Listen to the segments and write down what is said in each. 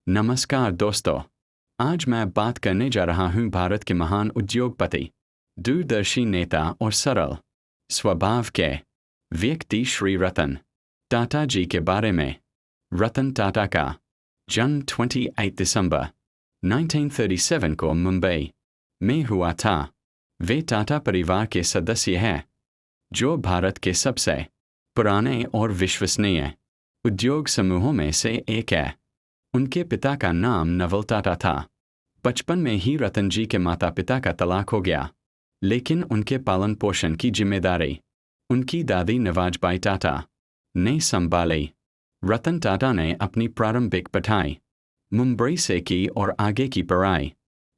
नमस्कार दोस्तों, आज मैं बात करने जा रहा हूं भारत के महान उद्योगपति, दूरदर्शी नेता और सरल स्वभाव के व्यक्ति श्री रतन टाटा जी के बारे में। रतन टाटा का जन्म 28 दिसंबर 1937 को मुंबई में हुआ था। वे टाटा परिवार के सदस्य हैं, जो भारत के सबसे पुराने और विश्वसनीय उद्योग समूहों में से एक है। उनके पिता का नाम नवल टाटा था। बचपन में ही रतन जी के माता पिता का तलाक हो गया, लेकिन उनके पालन पोषण की जिम्मेदारी उनकी दादी नवाजबाई टाटा ने संभाली। रतन टाटा ने अपनी प्रारंभिक पढ़ाई मुंबई से की और आगे की पढ़ाई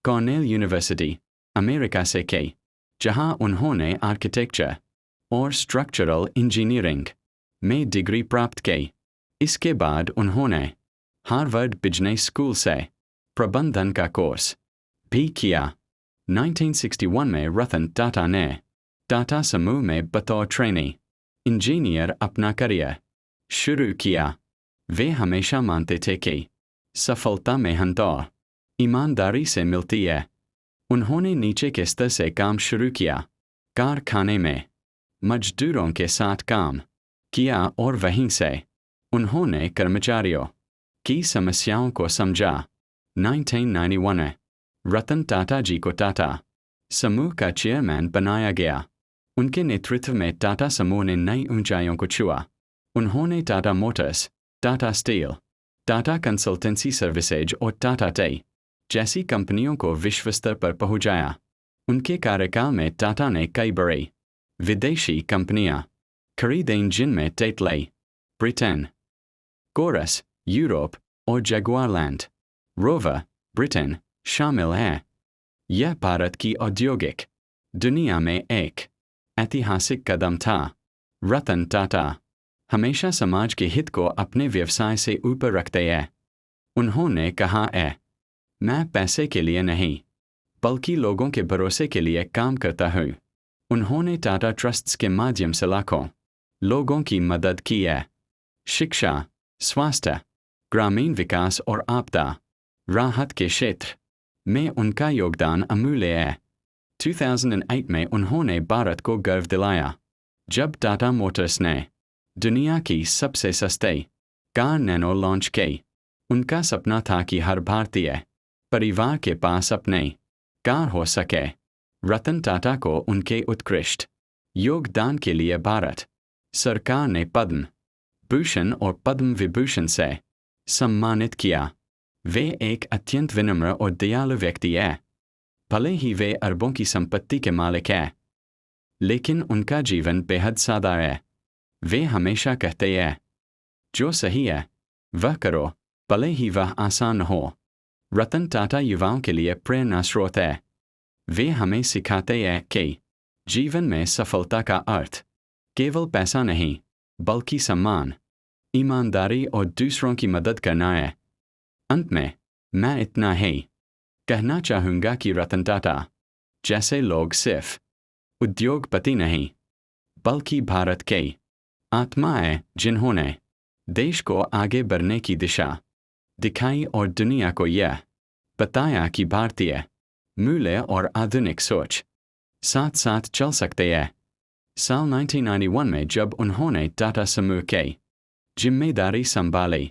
कॉर्नेल यूनिवर्सिटी, अमेरिका से की, जहां उन्होंने आर्किटेक्चर और स्ट्रक्चरल इंजीनियरिंग में डिग्री प्राप्त की। इसके बाद उन्होंने हार्वर्ड बिजनेस स्कूल से प्रबंधन का कोर्स भी किया। 1961 में रतन टाटा ने टाटा समूह में बतौर ट्रेनी इंजीनियर अपना करियर शुरू किया। वे हमेशा मानते थे कि सफलता मेहनत और ईमानदारी से मिलती है। उन्होंने नीचे के स्तर से काम शुरू किया, कारखाने में मजदूरों के साथ काम किया और वहीं से उन्होंने कर्मचारियों की समस्याओं को समझा। 1991 में रतन टाटा जी को टाटा समूह का चेयरमैन बनाया गया। उनके नेतृत्व में टाटा समूह ने नई ऊंचाइयों को छुआ। उन्होंने Tata Motors, Tata steel, Tata consultancy services और टाटा टी जैसी कंपनियों को विश्व स्तर पर पहुंचाया। उनके कार्यकाल में टाटा ने कई बड़ी विदेशी कंपनियां खरीदें, जिनमें टेटले ब्रिटेन, कोरस यूरोप और जगुआर लैंड रोवर ब्रिटेन शामिल है। यह भारत की औद्योगिक दुनिया में एक ऐतिहासिक कदम था। रतन टाटा हमेशा समाज के हित को अपने व्यवसाय से ऊपर रखते हैं। उन्होंने कहा है, मैं पैसे के लिए नहीं, बल्कि लोगों के भरोसे के लिए काम करता हूँ। उन्होंने टाटा ट्रस्ट्स के माध्यम से लाखों लोगों की मदद की है। शिक्षा, स्वास्थ्य, ग्रामीण विकास और आपदा राहत के क्षेत्र में उनका योगदान अमूल्य है। 2008 में उन्होंने भारत को गर्व दिलाया, जब टाटा मोटर्स ने दुनिया की सबसे सस्ती कार नैनो लॉन्च की। उनका सपना था कि हर भारतीय परिवार के पास अपनी कार हो सके। रतन टाटा को उनके उत्कृष्ट योगदान के लिए भारत सरकार ने पद्म भूषण और पद्म विभूषण से सम्मानित किया। वे एक अत्यंत विनम्र और दयालु व्यक्ति हैं। भले ही वे अरबों की संपत्ति के मालिक हैं, लेकिन उनका जीवन बेहद सादा है। वे हमेशा कहते हैं, जो सही है वह करो, भले ही वह आसान हो। रतन टाटा युवाओं के लिए प्रेरणा स्रोत है। वे हमें सिखाते हैं कि जीवन में सफलता का अर्थ केवल पैसा नहीं, बल्कि सम्मान, ईमानदारी और दूसरों की मदद करना है। अंत में मैं इतना ही कहना चाहूँगा कि रतन टाटा जैसे लोग सिर्फ उद्योगपति नहीं, बल्कि भारत की आत्मा है, जिन्होंने देश को आगे बढ़ने की दिशा दिखाई और दुनिया को यह बताया कि भारतीय मूल्य और आधुनिक सोच साथ साथ चल सकते हैं। साल 1991 में जब उन्होंने टाटा समूह की जिम्मेदारी संभाली,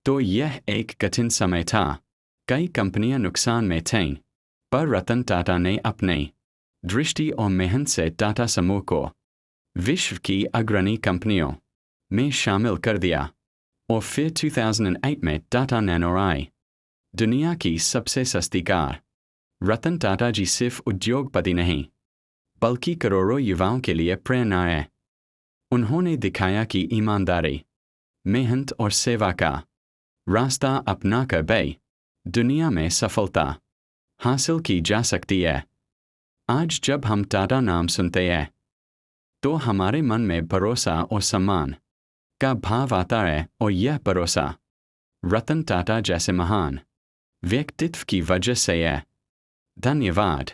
तो यह एक कठिन समय था। कई कंपनियां नुकसान में थीं, पर रतन टाटा ने अपनी दृष्टि और मेहनत से टाटा समूह को विश्व की अग्रणी कंपनियों में शामिल कर दिया। और फिर 2008 में टाटा नैनो आई, दुनिया की सबसे सस्ती कार। रतन टाटा जी सिर्फ उद्योगपति नहीं, बल्कि करोड़ों युवाओं के लिए प्रेरणा है। उन्होंने दिखाया कि ईमानदारी, मेहनत और सेवा का रास्ता अपनाकर भी दुनिया में सफलता हासिल की जा सकती है। आज जब हम टाटा नाम सुनते हैं, तो हमारे मन में भरोसा और सम्मान का भाव आता है, और यह भरोसा रतन टाटा जैसे महान व्यक्तित्व की वजह से है। धन्यवाद।